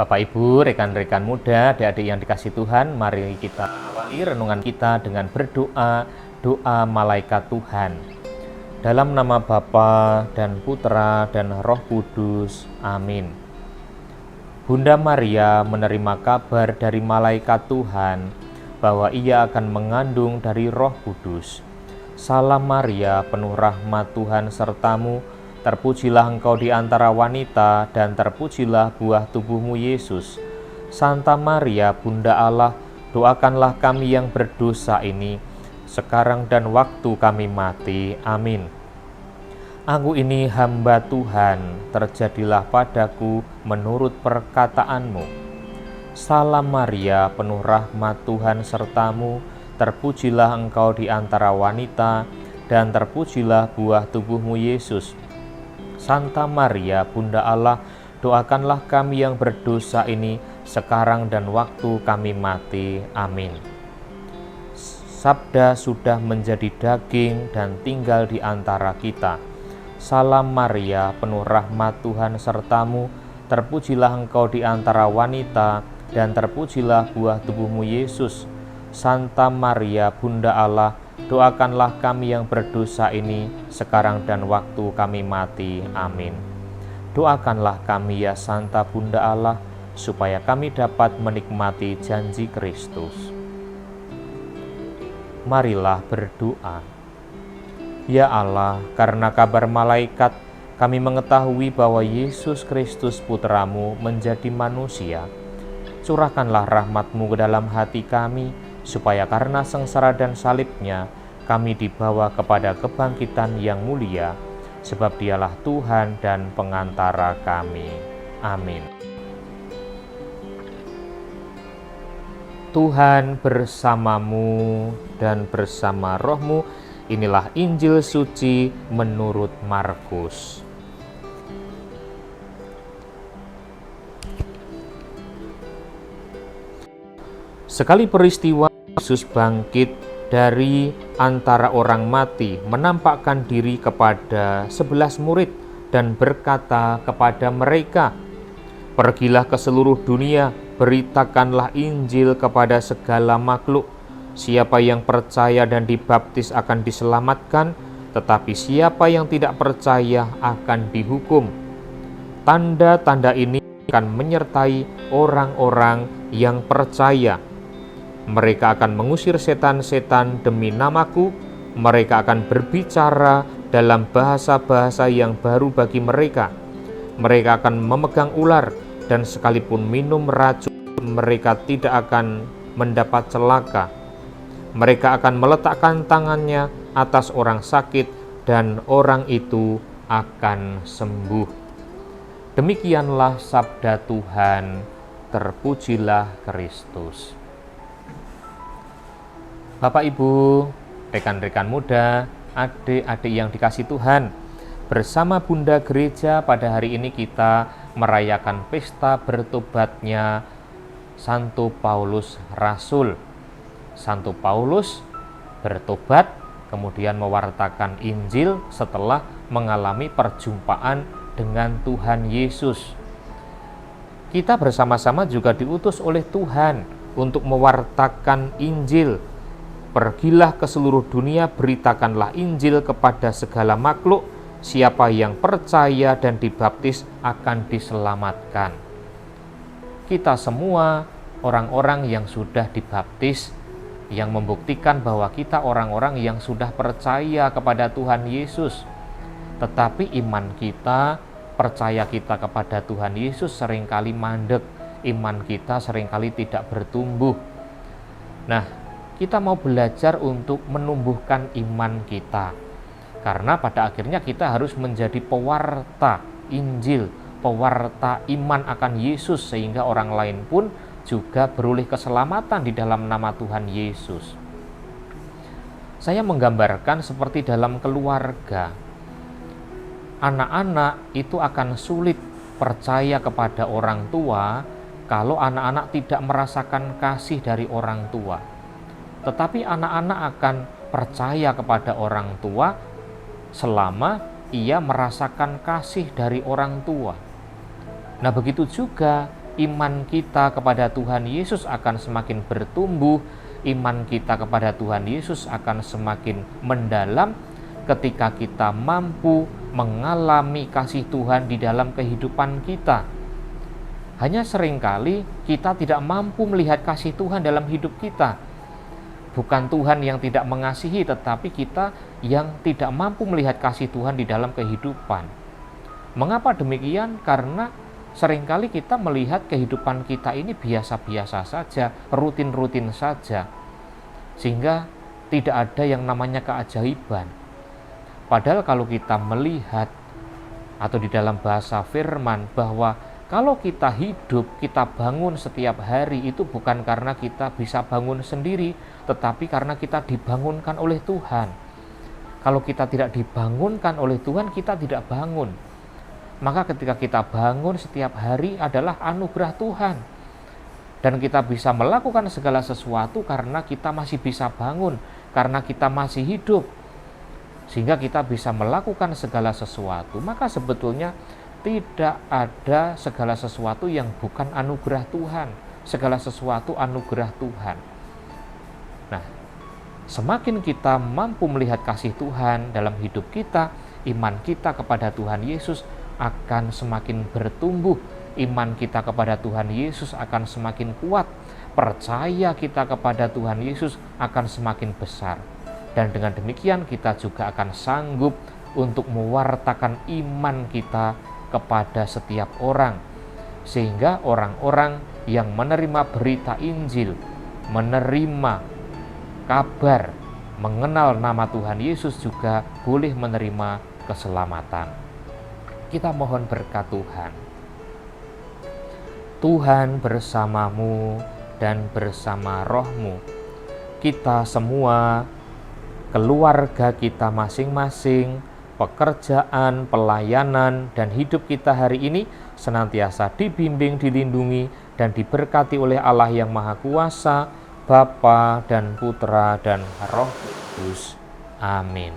Bapak Ibu, rekan-rekan muda, adik-adik yang dikasih Tuhan, mari kita awali renungan kita dengan berdoa, doa malaikat Tuhan. Dalam nama Bapa dan Putra dan Roh Kudus. Amin. Bunda Maria menerima kabar dari malaikat Tuhan bahwa ia akan mengandung dari Roh Kudus. Salam Maria, penuh rahmat Tuhan sertamu, terpujilah engkau di antara wanita, dan terpujilah buah tubuhmu Yesus. Santa Maria, Bunda Allah, doakanlah kami yang berdosa ini, sekarang dan waktu kami mati. Amin. Aku ini hamba Tuhan, terjadilah padaku menurut perkataanmu. Salam Maria, penuh rahmat Tuhan sertamu, terpujilah engkau di antara wanita, dan terpujilah buah tubuhmu Yesus. Santa Maria, Bunda Allah, doakanlah kami yang berdosa ini, sekarang dan waktu kami mati. Amin. Sabda sudah menjadi daging dan tinggal di antara kita. Salam Maria, penuh rahmat Tuhan sertamu, terpujilah engkau di antara wanita, dan terpujilah buah tubuhmu Yesus. Santa Maria, Bunda Allah, doakanlah kami yang berdosa ini, sekarang dan waktu kami mati. Amin. Doakanlah kami ya Santa Bunda Allah, supaya kami dapat menikmati janji Kristus. Marilah berdoa. Ya Allah, karena kabar malaikat, kami mengetahui bahwa Yesus Kristus Putramu menjadi manusia. Curahkanlah rahmat-Mu ke dalam hati kami, supaya karena sengsara dan salibnya, kami dibawa kepada kebangkitan yang mulia, sebab Dialah Tuhan dan pengantara kami. Amin. Tuhan bersamamu dan bersama rohmu. Inilah Injil suci menurut Markus. Sekali peristiwa Yesus bangkit dari antara orang mati, menampakkan diri kepada 11 murid dan berkata kepada mereka, "Pergilah ke seluruh dunia, beritakanlah Injil kepada segala makhluk. Siapa yang percaya dan dibaptis akan diselamatkan, tetapi siapa yang tidak percaya akan dihukum. Tanda-tanda ini akan menyertai orang-orang yang percaya. Mereka akan mengusir setan-setan demi namaku, mereka akan berbicara dalam bahasa-bahasa yang baru bagi mereka. Mereka akan memegang ular, dan sekalipun minum racun, mereka tidak akan mendapat celaka. Mereka akan meletakkan tangannya atas orang sakit, dan orang itu akan sembuh." Demikianlah sabda Tuhan, terpujilah Kristus. Bapak Ibu, rekan-rekan muda, adik-adik yang dikasih Tuhan, bersama Bunda Gereja pada hari ini kita merayakan pesta bertobatnya Santo Paulus Rasul. Santo Paulus bertobat, kemudian mewartakan Injil setelah mengalami perjumpaan dengan Tuhan Yesus. Kita bersama-sama juga diutus oleh Tuhan untuk mewartakan Injil. Pergilah ke seluruh dunia, beritakanlah Injil kepada segala makhluk. Siapa yang percaya dan dibaptis akan diselamatkan. Kita semua orang-orang yang sudah dibaptis, yang membuktikan bahwa kita orang-orang yang sudah percaya kepada Tuhan Yesus. Tetapi iman kita, percaya kita kepada Tuhan Yesus seringkali mandek. Iman kita seringkali tidak bertumbuh. Nah, kita mau belajar untuk menumbuhkan iman kita. Karena pada akhirnya kita harus menjadi pewarta Injil, pewarta iman akan Yesus, sehingga orang lain pun juga beroleh keselamatan di dalam nama Tuhan Yesus. Saya menggambarkan seperti dalam keluarga. Anak-anak itu akan sulit percaya kepada orang tua kalau anak-anak tidak merasakan kasih dari orang tua. Tetapi anak-anak akan percaya kepada orang tua selama ia merasakan kasih dari orang tua. Nah, begitu juga iman kita kepada Tuhan Yesus akan semakin bertumbuh, iman kita kepada Tuhan Yesus akan semakin mendalam ketika kita mampu mengalami kasih Tuhan di dalam kehidupan kita. Hanya seringkali kita tidak mampu melihat kasih Tuhan dalam hidup kita. Bukan Tuhan yang tidak mengasihi, tetapi kita yang tidak mampu melihat kasih Tuhan di dalam kehidupan. Mengapa demikian? Karena seringkali kita melihat kehidupan kita ini biasa-biasa saja, rutin-rutin saja, sehingga tidak ada yang namanya keajaiban. Padahal kalau kita melihat, atau di dalam bahasa firman, bahwa kalau kita hidup, kita bangun setiap hari, itu bukan karena kita bisa bangun sendiri, tetapi karena kita dibangunkan oleh Tuhan. Kalau kita tidak dibangunkan oleh Tuhan, kita tidak bangun. Maka ketika kita bangun setiap hari adalah anugerah Tuhan. Dan kita bisa melakukan segala sesuatu karena kita masih bisa bangun, karena kita masih hidup. Sehingga kita bisa melakukan segala sesuatu. Maka sebetulnya tidak ada segala sesuatu yang bukan anugerah Tuhan. Segala sesuatu anugerah Tuhan. Nah, semakin kita mampu melihat kasih Tuhan dalam hidup kita, iman kita kepada Tuhan Yesus akan semakin bertumbuh, iman kita kepada Tuhan Yesus akan semakin kuat, percaya kita kepada Tuhan Yesus akan semakin besar. Dan dengan demikian kita juga akan sanggup untuk mewartakan iman kita kepada setiap orang, sehingga orang-orang yang menerima berita Injil, menerima kabar, mengenal nama Tuhan Yesus juga boleh menerima keselamatan. Kita mohon berkat Tuhan. Tuhan bersamamu dan bersama rohmu. Kita semua, keluarga kita masing-masing, pekerjaan, pelayanan, dan hidup kita hari ini senantiasa dibimbing, dilindungi, dan diberkati oleh Allah yang Maha Kuasa, Bapa dan Putra dan Roh Kudus. Amin.